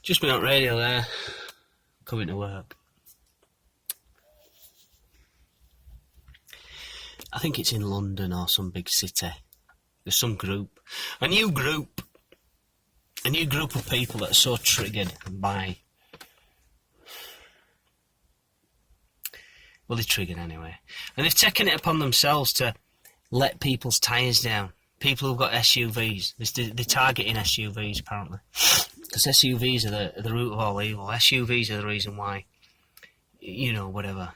Just been on radio there, coming to work. I think it's in London or some big city. There's some group, a new group of people that are so triggered by... Well, they're triggered anyway. And they've taken it upon themselves to let people's tyres down. People who've got SUVs. They're targeting SUVs, apparently. Because SUVs are the root of all evil. SUVs are the reason why, you know, whatever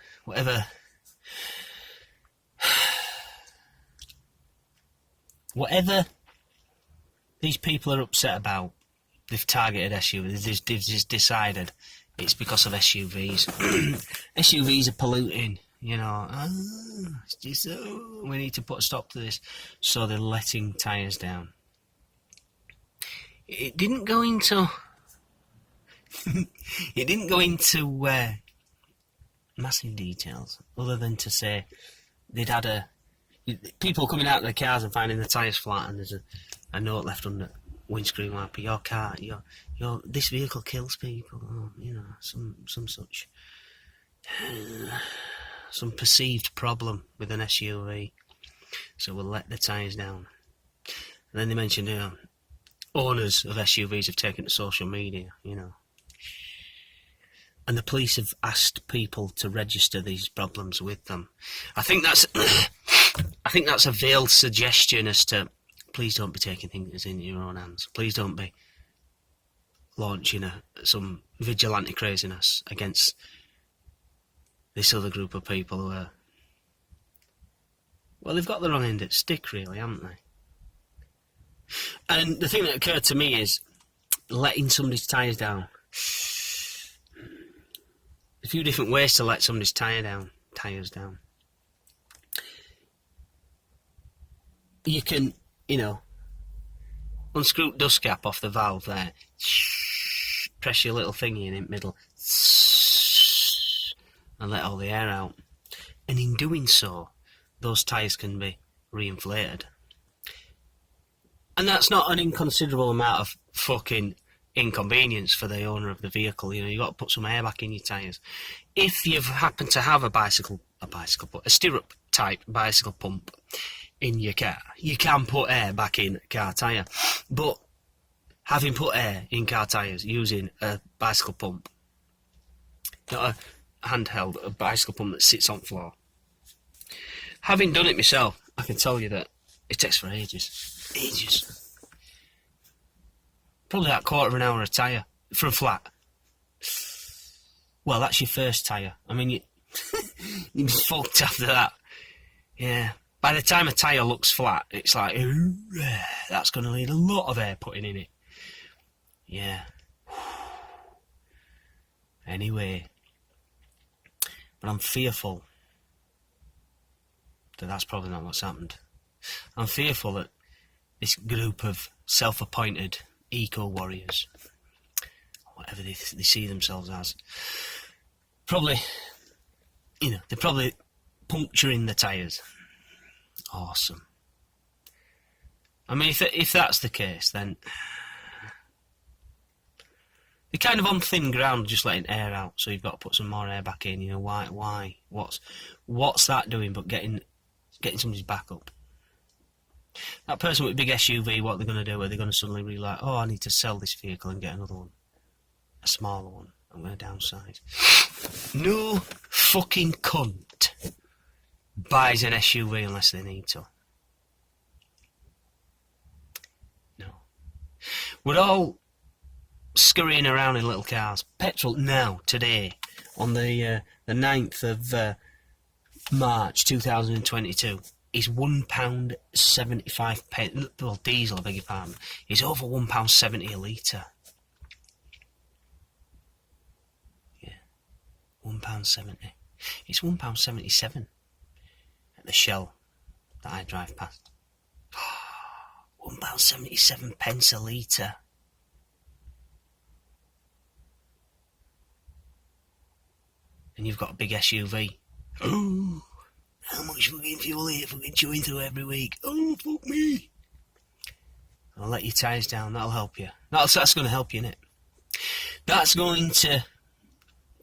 these people are upset about, they've targeted SUVs. They've just decided it's because of SUVs. SUVs are polluting, you know. It's just, we need to put a stop to this. So they're letting tyres down. It didn't go into... massive details, other than to say they'd had people coming out of their cars and finding the tyres flat, and there's a note left under windscreen wiper: your car, this vehicle kills people, or, you know, some such some perceived problem with an SUV, so we'll let the tyres down. And then they mentioned, you know, owners of SUVs have taken to social media, you know, and the police have asked people to register these problems with them. I think that's a veiled suggestion as to, please don't be taking things in your own hands. Please don't be launching some vigilante craziness against this other group of people who are... Well, they've got the wrong end of the stick, really, haven't they? And the thing that occurred to me is letting somebody's tyres down. A few different ways to let somebody's tyres down. You can, you know, unscrew the dust cap off the valve there, press your little thingy in the middle, and let all the air out. And in doing so, those tyres can be reinflated. And that's not an inconsiderable amount of fucking inconvenience for the owner of the vehicle. You know, you've got to put some air back in your tyres. If you happen to have a stirrup type bicycle pump in your car, you can put air back in a car tyre. But having put air in car tyres using a bicycle pump, not a handheld, a bicycle pump that sits on floor, having done it myself, I can tell you that it takes for ages. Probably that quarter of an hour a tyre for a flat. Well, that's your first tyre. I mean, you'd be fucked after that. Yeah. By the time a tyre looks flat, it's like, that's going to need a lot of air putting in it. Yeah. Anyway. But I'm fearful that that's probably not what's happened. I'm fearful that this group of self-appointed eco-warriors, whatever they see themselves as, probably, you know, they're probably puncturing the tyres. Awesome. I mean, if that's the case, then they're kind of on thin ground, just letting air out, so you've got to put some more air back in. You know, why? What's that doing but getting somebody's back up? That person with a big SUV, what they're going to do? Are they going to suddenly realise, oh, I need to sell this vehicle and get another one, a smaller one? I'm going to downsize. No fucking cunt buys an SUV unless they need to. No. We're all scurrying around in little cars. Petrol now, today, on the 9th of March 2022, is £1.75. Well, diesel, I beg your pardon, is over £1.70 a litre. Yeah, £1.70. It's £1.77 at the Shell that I drive past. £1.77 a litre. And you've got a big SUV. Oh, how much fucking fuel are you fucking chewing through every week? Oh, fuck me. I'll let your tyres down, that'll help you. That's going to help you, innit? That's going to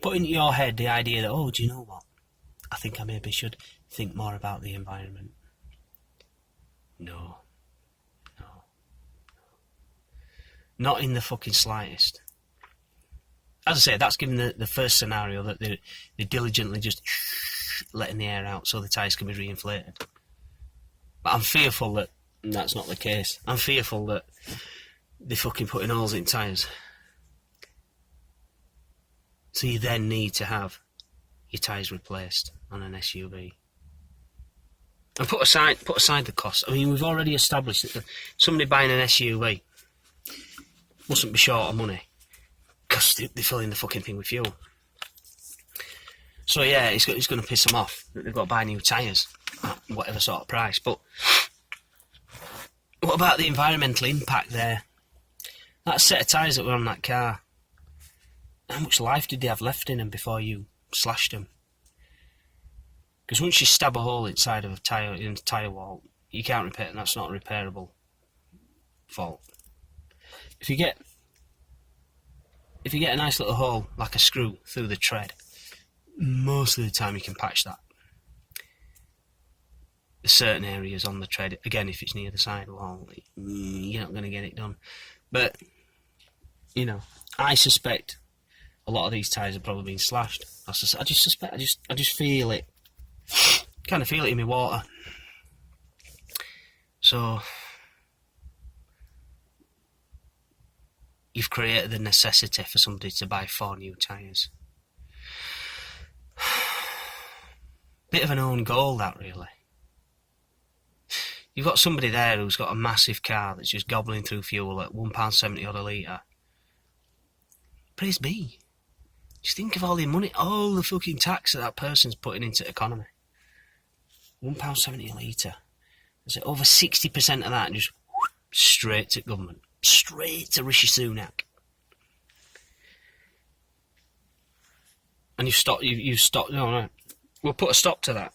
put into your head the idea that, oh, do you know what? I think I maybe should think more about the environment. No. Not in the fucking slightest. As I say, that's given the first scenario that they're diligently just letting the air out so the tyres can be reinflated. But I'm fearful that that's not the case. I'm fearful that they're fucking putting holes in tyres. So you then need to have your tyres replaced on an SUV. And put aside the cost. I mean, we've already established that somebody buying an SUV mustn't be short of money because they're filling the fucking thing with fuel. So yeah, it's going to piss them off that they've got to buy new tyres at whatever sort of price. But what about the environmental impact there? That set of tyres that were on that car, how much life did they have left in them before you slashed them? Because once you stab a hole inside of a tyre, in the tyre wall, you can't repair it, and that's not a repairable fault. If you get a nice little hole, like a screw, through the tread, most of the time you can patch that. There's certain areas on the tread, again, if it's near the sidewall, you're not going to get it done. But, you know, I suspect a lot of these tyres have probably been slashed. I just feel it. Kind of feel it in my water. So you've created the necessity for somebody to buy 4 new tyres. Bit of an own goal, that, really. You've got somebody there who's got a massive car that's just gobbling through fuel at £1.70 odd a litre. Praise be. Just think of all the money, all the fucking tax that person's putting into the economy. £1.70 a litre. So over 60% of that just straight to government. Straight to Rishi Sunak. And you've stopped, no, we'll put a stop to that.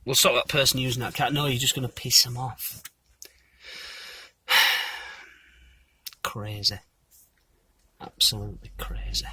We'll stop that person using that car. No, you're just going to piss them off. Crazy. Absolutely crazy.